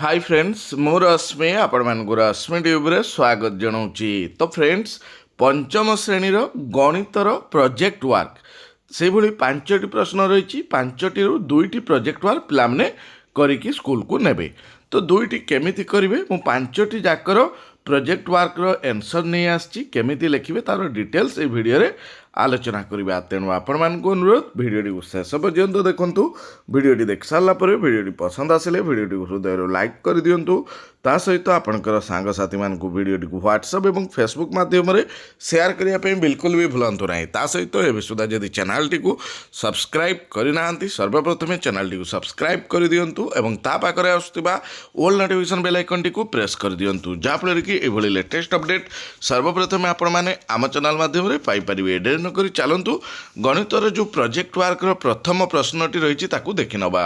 Hi friends मु रश्मि आपण मानक रश्मि ट्यूब्रे स्वागत जनाऊँगी। तो फ्रेंड्स पंचम श्रेणीर गणितर प्रोजेक्ट वर्क से भली 5टी प्रश्न रही 5टी दुईटी प्रोजेक्ट वर्क पिलाने करिकी स्कूल को नेबे। तो दुईटी केमिति करिवे मु 5टी जाकर प्रोजेक्ट वर्क आंसर नहीं आसी केमिति लिखिबे तार डिटेल्स ए वीडियो रे आलोचना करवा। तेणु आपण मानक अनुरोध भिडियोटी को शेष पर्यंत देखंतु। भिडियोटी देख सारा पर भिडियोटी पसंद आसिले भिडियोटी को हृदय लाइक कर दियंतु। ता सहित आपणकर सांगसाथी मानक भिडियोटी को व्हाट्सएप और फेसबुक माध्यम रे शेयर करिया पे बिल्कुल भी भूलंतु नहीं। ता सहित एबे सुधा जदि चैनल टी को सब्सक्राइब करिनाहांती सर्वप्रथमे चैनल टी को सब्सक्राइब कर दियंतु एवं ता पाखरे आसुतिबा ऑल नोटिफिकेशन बेल आइकन टी को प्रेस कर दियंतु जा फल कि एभली लेटेस्ट अपडेट सर्वप्रथमे आपण माने आम चैनल माध्यम रे पाई परिबे। नक चलतु गणितर जो प्रोजेक्ट वर्क प्रथम प्रश्नटी रही देखि नवा।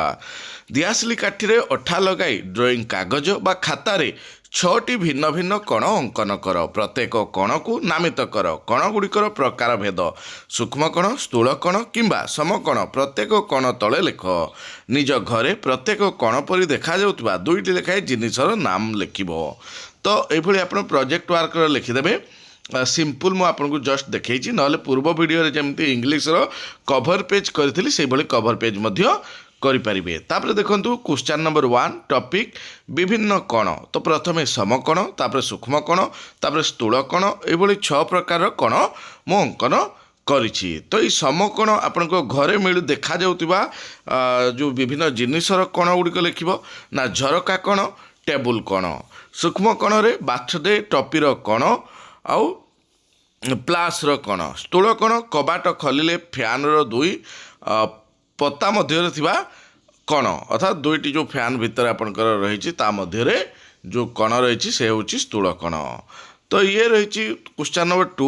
दिआसिली काठी रे अठा लगाई ड्रॉइंग कागज बा खातारे 6टी भिन्न भिन्न कण अंकन कर। प्रत्येक कण को नामित कर। कण गुड़िकर प्रकार भेद सूक्ष्म कण स्थूल कण किंबा समकण प्रत्येक कण तले लिख। निज घरे प्रत्येक कण परि देखा जाउतबा दुईटी लेखाए जिनिसर नाम लिखिबो। तो एभली आपण प्रोजेक्ट वर्क लिखिदेबे। सिंपल मु आपको जस्ट देखी ना पूर्व वीडियो जमी इंग्लीश कभर पेज करी से भली कभर पेज करें। तापर देखो क्वेश्चन नंबर 1 टॉपिक विभिन्न कण। तो प्रथमे समकण तापर सूक्ष्म कण तापर स्थूल कण ये 6 प्रकार कण मु अंकन करिछि। तो ये समकण आपण घरे मिलू देखा जाउतिबा जो विभिन्न जिनिसर कण गुड़िक लिखिब ना झरका कण टेबुल कण। सूक्ष्म कण रे बाथडे टॉपीर कण आउ प्लासर कण। स्थूल कण कबाट खलिले फैन दुई पता मध्य थिबा कण अर्थात दुईटी जो फैन भितर आपणकर रही मध्य जो कण रही से हूँ स्थूल कण। तो ये रही क्वेश्चन नंबर 2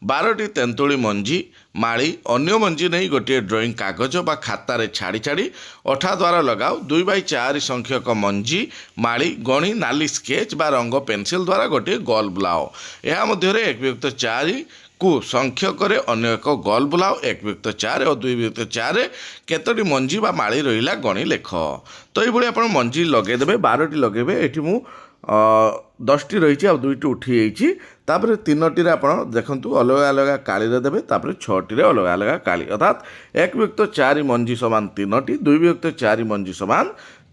12टी तेंतुली मंजी माड़ी अन्य मंजी नहीं गोटे ड्रॉइंग कागज बा खातारे छाड़ी छाड़ी अठा द्वारा लगाओ 2/4 संख्यक मंजी माड़ी गणी नाली स्केच बा रंग पेंसिल द्वारा गोटे गोल बुलाओ। यह मध्य 1/4 को संख्यक अन्य एक गोल बुलाओ। 1/4 और 2/4 केतोटी मंजी बा माड़ी रहिला गणी लेख। तो ये आप मंजी लगेदेवे 12टी लगेबे। एठी मु 10टी रही आ 2टी उठी जापर 3टी आप देखु अलग अलग काली देवे तापर 6टी अलग अलग काली अर्थात 1/4 मंजी समान 3टी 2/4 मंजी समान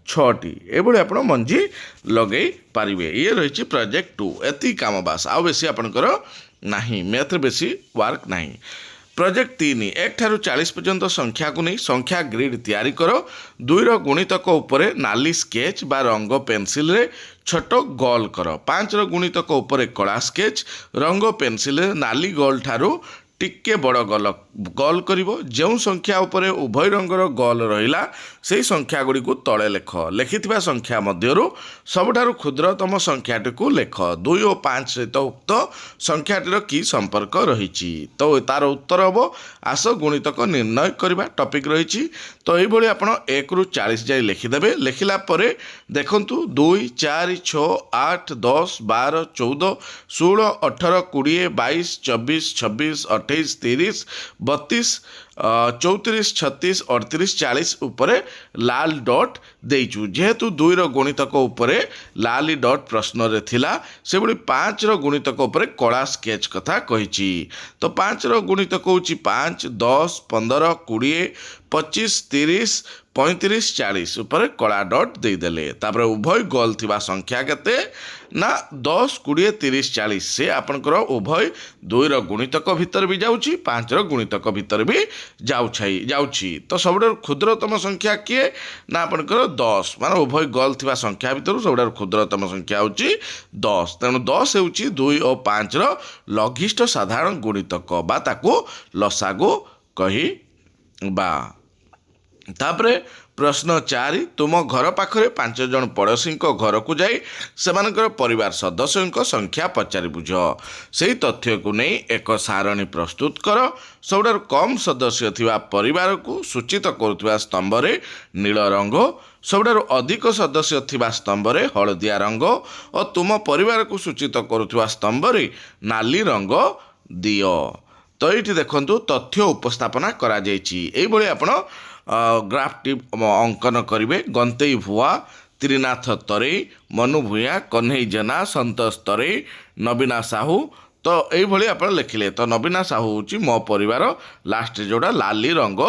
6टी ये आप मंजी लगे पारे। ये रही प्रोजेक्ट 2 एति काम बास आउ बेसी आपणकर नहीं मैथ बेसी वर्क नहीं। प्रोजेक्ट 3 1 ठारू 40 पर्यंत संख्या को नहीं संख्या ग्रिड तैयारी कर। 2 गुणितक उपरे नाली स्केच बा रंग पेंसिल रे छोट गोल कर। 5 गुणितक उपरे कला स्केच रंग पेंसिल रे नाली गोल ठारू टिके बड़ गोल करिवो। जो संख्या उपरे उभय रंगर गोल रहिला से संख्या गुड़ी को तले लेख। लिखिथिबा संख्या मध्यरु सबठारु क्षुद्रतम संख्याटी को लेख। 2 और 5 सहित उक्त संख्याटीर की संपर्क रही। तो तार उत्तर हम आस गुणितक निर्णय करवा टॉपिक रही। तो ये आप 1 ରୁ 40 जाए लिखिदेवे। लिखिला परे देखंतु 2 4 6 8 10 12 14 16 18 20 22 24 26 28 30 32 34 36 38 40 उपरे लाल डॉट देइचु। जेहेतु 2 गुणितक उपरे लाली डॉट प्रश्न रे थिला से बड़ी 5 गुणितक उपरे कला स्केच कथा कहिछि। तो 5 गुणितक होछि 5 10 15 20 25 30 35 40 उपरे कला डॉट देदेले। तापर उभय गोल थिबा संख्या केते ना 10 20 30 40 से आपनकर उभय 2 गुणितक भीतर भी जाउछि 5 गुणितक भीतर भी जाउछि। तो सबडर क्षुद्रतम संख्या किए ना आपनकर 10 माने उभय गोल थिबा संख्या भीतर सबडर क्षुद्रतम संख्या होछि 10। तेणु 10 होछि 2 और 5 लघिष्ठ साधारण गुणितक बा ताको लसागु कहि बा। तापरे प्रश्न 4 तुम घर पाखरे 5 जन पड़ोशी घर को जाई सेमानकर परिवार सदस्यों संख्या पचारि बुझ। से तथ्य को नहीं एक सारणी प्रस्तुत कर। सबुठारु कम सदस्य थिबा परिवार को सूचित करुवा स्तंभ रे नील रंग सबुठारु अधिक सदस्य थिबा स्तंभ रे हलदिया रंग और तुम परिवार को सूचित करुवा स्तंभ रे नाली रंग दियो। तो ये देखंतु तथ्य उपस्थापना करा जायछि। एई भली आपण ग्राफ टी अंकन करेंगे। गंतेई भुआ ତ୍ରିନାଥ ତରେଇ, ମନୁ ଭୂୟାଁ, କହ୍ନେଇ ଜେନା, ସନ୍ତୋଷ ତରେଇ, ନବୀନା ସାହୁ। ତ ଏଇଭଳି ଆପଣ ଲେଖିଲେ। ତ ନବୀନା ସାହୁ ହେଉଛି ମୋ ପରିବାର। ଲାଷ୍ଟରେ ଯେଉଁଟା ଲାଲି ରଙ୍ଗ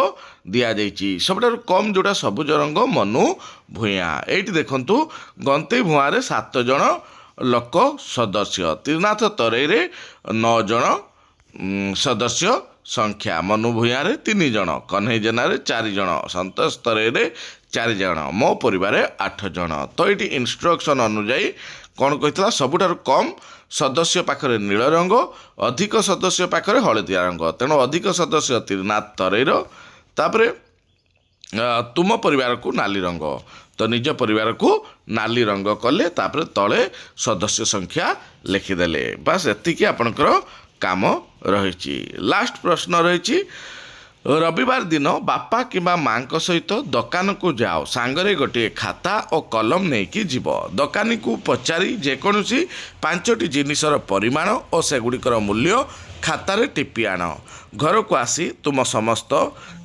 ଦିଆଯାଇଛି। ସବୁଠାରୁ କମ୍ ଯେଉଁଟା ସବୁଜ ରଙ୍ଗ ମନୁ ଭୂୟାଁ। ଏଇଠି ଦେଖନ୍ତୁ ଗନ୍ତେଇ ଭୁଆଁରେ 7 ଜଣ ଲୋକ ସଦସ୍ୟ, ତ୍ରିନାଥ ତରେଇରେ 9 ଜଣ ସଦସ୍ୟ ସଂଖ୍ୟା, ମନୁ ଭୂୟାଁରେ 3 ଜଣ, କହ୍ନେଇ ଜେନାରେ 4 ଜଣ, ସନ୍ତୋଷ ତରେଇରେ 4 ଜଣ, ମୋ ପରିବାରରେ 8 ଜଣ। ତ ଏଇଠି ଇନଷ୍ଟ୍ରକ୍ସନ୍ ଅନୁଯାୟୀ କ'ଣ କହିଥିଲା? ସବୁଠାରୁ କମ୍ ସଦସ୍ୟ ପାଖରେ ନୀଳ ରଙ୍ଗ, ଅଧିକ ସଦସ୍ୟ ପାଖରେ ହଳଦିଆ ରଙ୍ଗ। ତେଣୁ ଅଧିକ ସଦସ୍ୟ ତ୍ରିନାଥ ତରେଇର, ତାପରେ ତୁମ ପରିବାରକୁ ନାଲି ରଙ୍ଗ। ତ ନିଜ ପରିବାରକୁ ନାଲି ରଙ୍ଗ କଲେ, ତାପରେ ତଳେ ସଦସ୍ୟ ସଂଖ୍ୟା ଲେଖିଦେଲେ। ବାସ୍ ଏତିକି ଆପଣଙ୍କର କାମ ରହିଛି। ଲାଷ୍ଟ ପ୍ରଶ୍ନ ରହିଛି, ରବିବାର ଦିନ ବାପା କିମ୍ବା ମାଙ୍କ ସହିତ ଦୋକାନକୁ ଯାଅ, ସାଙ୍ଗରେ ଗୋଟିଏ ଖାତା ଓ କଲମ ନେଇକି ଯିବ। ଦୋକାନୀକୁ ପଚାରି ଯେକୌଣସି 5ଟି ଜିନିଷର ପରିମାଣ ଓ ସେଗୁଡ଼ିକର ମୂଲ୍ୟ ଖାତାରେ ଟିପି ଆଣ। ଘରକୁ ଆସି ତୁମ ସମସ୍ତ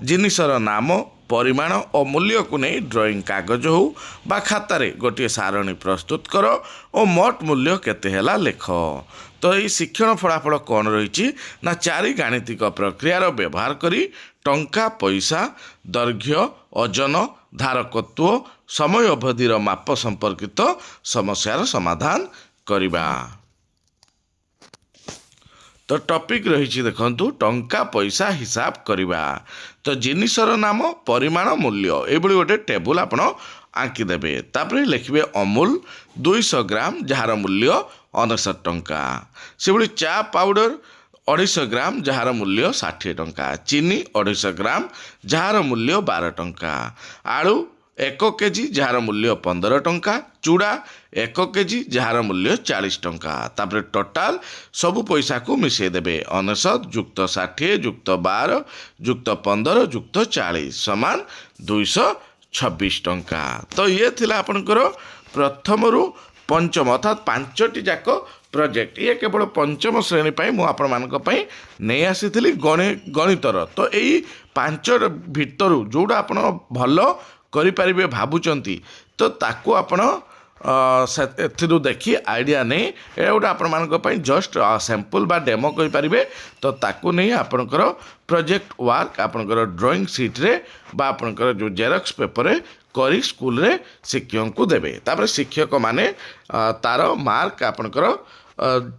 ଜିନିଷର ନାମ, ପରିମାଣ ଓ ମୂଲ୍ୟକୁ ନେଇ ଡ୍ରଇଂ କାଗଜ ହେଉ ବା ଖାତାରେ ଗୋଟିଏ ସାରଣୀ ପ୍ରସ୍ତୁତ କର ଓ ମୋଟ ମୂଲ୍ୟ କେତେ ହେଲା ଲେଖ। ତ ଏଇ ଶିକ୍ଷଣ ଫଳାଫଳ କ'ଣ ରହିଛି ନା 4 ଗାଣିତିକ ପ୍ରକ୍ରିୟାର ବ୍ୟବହାର କରି ଟଙ୍କା, ପଇସା, ଦୈର୍ଘ୍ୟ, ଓଜନ, ଧାରକତ୍ୱ, ସମୟ ଅବଧିର ମାପ ସମ୍ପର୍କିତ ସମସ୍ୟାର ସମାଧାନ କରିବା। ତ ଟପିକ୍ ରହିଛି ଦେଖନ୍ତୁ, ଟଙ୍କା ପଇସା ହିସାବ କରିବା। ତ ଜିନିଷର ନାମ, ପରିମାଣ, ମୂଲ୍ୟ ଏଇଭଳି ଗୋଟେ ଟେବୁଲ୍ ଆପଣ ଆଙ୍କିଦେବେ। ତାପରେ ଲେଖିବେ ଅମୁଲ 200 ଗ୍ରାମ, ଯାହାର ମୂଲ୍ୟ 69 ଟଙ୍କା। ସେଭଳି ଚା ପାଉଡ଼ର 250 ଗ୍ରାମ, ଯାହାର ମୂଲ୍ୟ 60 ଟଙ୍କା। ଚିନି 250 ଗ୍ରାମ, ଯାହାର ମୂଲ୍ୟ 12 ଟଙ୍କା। ଆଳୁ 1 କେଜି, ଯାହାର ମୂଲ୍ୟ 15 ଟଙ୍କା। ଚୁଡ଼ା 1 କେଜି, ଯାହାର ମୂଲ୍ୟ 40 ଟଙ୍କା। ତାପରେ ଟୋଟାଲ ସବୁ ପଇସାକୁ ମିଶାଇ ଦେବେ। 69 ଯୁକ୍ତ 60 ଯୁକ୍ତ 12 ଯୁକ୍ତ 15 ଯୁକ୍ତ 40 ସମାନ 226 ଟଙ୍କା। ତ ଇଏ ଥିଲା ଆପଣଙ୍କର ପ୍ରଥମରୁ ପଞ୍ଚମ ଅର୍ଥାତ୍ 5ଟି ଯାକ ପ୍ରୋଜେକ୍ଟ। ଇଏ କେବଳ ପଞ୍ଚମ ଶ୍ରେଣୀ ପାଇଁ ମୁଁ ଆପଣମାନଙ୍କ ପାଇଁ ନେଇ ଆସିଥିଲି ଗଣିତର। ତ ଏଇ 5 ଭିତରୁ ଯେଉଁଟା ଆପଣ ଭଲ କରିପାରିବେ ଭାବୁଛନ୍ତି, ତ ତାକୁ ଆପଣ ଏଥିରୁ ଦେଖି ଆଇଡ଼ିଆ ନେଇ, ଏଇଟା ଗୋଟେ ଆପଣମାନଙ୍କ ପାଇଁ ଜଷ୍ଟ ସାମ୍ପଲ୍ ବା ଡେମୋ କହିପାରିବେ। ତ ତାକୁ ନେଇ ଆପଣଙ୍କର ପ୍ରୋଜେକ୍ଟ ୱାର୍କ ଆପଣଙ୍କର ଡ୍ରଇଂ ସିଟ୍ରେ ବା ଆପଣଙ୍କର ଯେଉଁ ଜେରକ୍ସ ପେପରରେ କରି ସ୍କୁଲରେ ଶିକ୍ଷକଙ୍କୁ ଦେବେ। ତାପରେ ଶିକ୍ଷକମାନେ ତାର ମାର୍କ ଆପଣଙ୍କର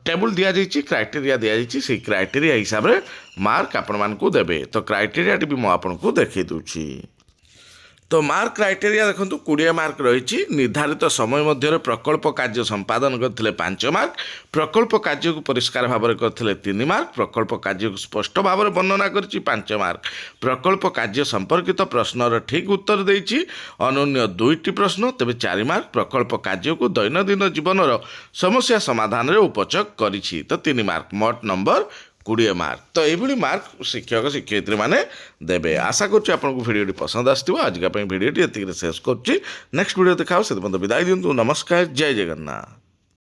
ଟେବୁଲ୍ ଦିଆଯାଇଛି, କ୍ରାଇଟେରିଆ ଦିଆଯାଇଛି, ସେଇ କ୍ରାଇଟେରିଆ ହିସାବରେ ମାର୍କ ଆପଣମାନଙ୍କୁ ଦେବେ। ତ କ୍ରାଇଟେରିଆଟି ବି ମୁଁ ଆପଣଙ୍କୁ ଦେଖାଇ ଦେଉଛି। ତ ମାର୍କ କ୍ରାଇଟେରିଆ ଦେଖନ୍ତୁ 20 ମାର୍କ ରହିଛି। ନିର୍ଦ୍ଧାରିତ ସମୟ ମଧ୍ୟରେ ପ୍ରକଳ୍ପ କାର୍ଯ୍ୟ ସମ୍ପାଦନ କରିଥିଲେ 5 ମାର୍କ, ପ୍ରକଳ୍ପ କାର୍ଯ୍ୟକୁ ପରିଷ୍କାର ଭାବରେ କରିଥିଲେ 3 ମାର୍କ, ପ୍ରକଳ୍ପ କାର୍ଯ୍ୟକୁ ସ୍ପଷ୍ଟ ଭାବରେ ବର୍ଣ୍ଣନା କରିଛି 5 ମାର୍କ, ପ୍ରକଳ୍ପ କାର୍ଯ୍ୟ ସମ୍ପର୍କିତ ପ୍ରଶ୍ନର ଠିକ୍ ଉତ୍ତର ଦେଇଛି ଅନନ୍ୟ 2ଟି ପ୍ରଶ୍ନ, ତେବେ 4 ମାର୍କ, ପ୍ରକଳ୍ପ କାର୍ଯ୍ୟକୁ ଦୈନନ୍ଦିନ ଜୀବନର ସମସ୍ୟା ସମାଧାନରେ ଉପଯୋଗ କରିଛି, ତ 3 ମାର୍କ, ମୋଟ ନମ୍ବର 20 ମାର୍କ। ତ ଏଇଭଳି ମାର୍କ ଶିକ୍ଷକ ଶିକ୍ଷୟିତ୍ରୀମାନେ ଦେବେ। ଆଶା କରୁଛି ଆପଣଙ୍କୁ ଭିଡ଼ିଓଟି ପସନ୍ଦ ଆସିଥିବ। ଆଜିକା ପାଇଁ ଭିଡ଼ିଓଟି ଏତିକିରେ ଶେଷ କରୁଛି। ନେକ୍ସଟ ଭିଡ଼ିଓ ଦେଖା ହେବ, ସେଥି ପର୍ଯ୍ୟନ୍ତ ବିଦାୟ ଦିଅନ୍ତୁ। ନମସ୍କାର, ଜୟ ଜଗନ୍ନାଥ।